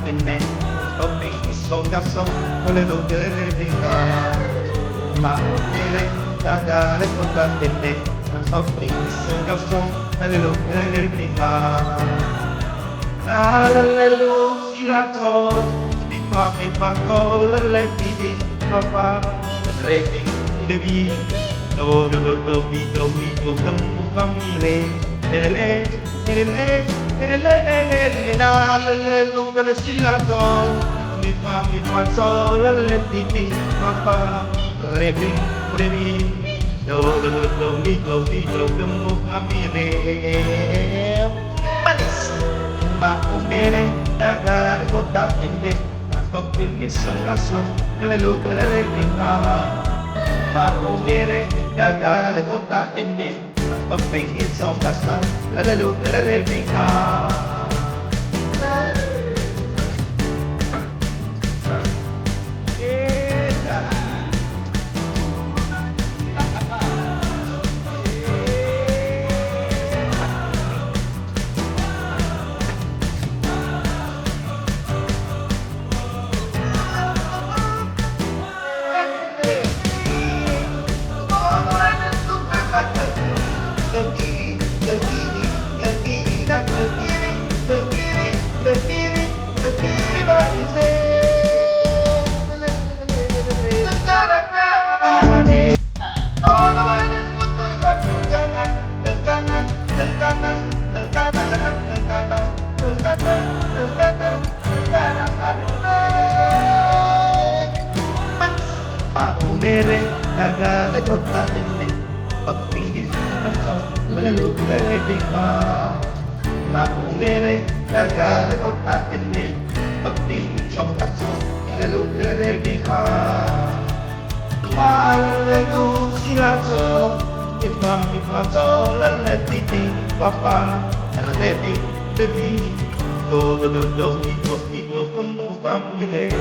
in me. Something is so just so a little bit ma dire da con in me. Something is so just so a little bit Alleluia, mi fa con le vidi, papà, regni di vita, do famiglie, alleluia, silato, mi fa solo le vidi, papà, regni di vita, do famiglie. Ma bene, da ricordare te, ma sto perché sono la sua, le luce le vita. Ma bene, da ricordare te, ma sto perché sono la sua, le luce le vita. Mere agak kota ini, pepingin atau melukai bika. Mere agak kota ini, pepingin coba melukai bika. Malu silaso, imam lalati papa, lalati bebi. Do kamu pamile,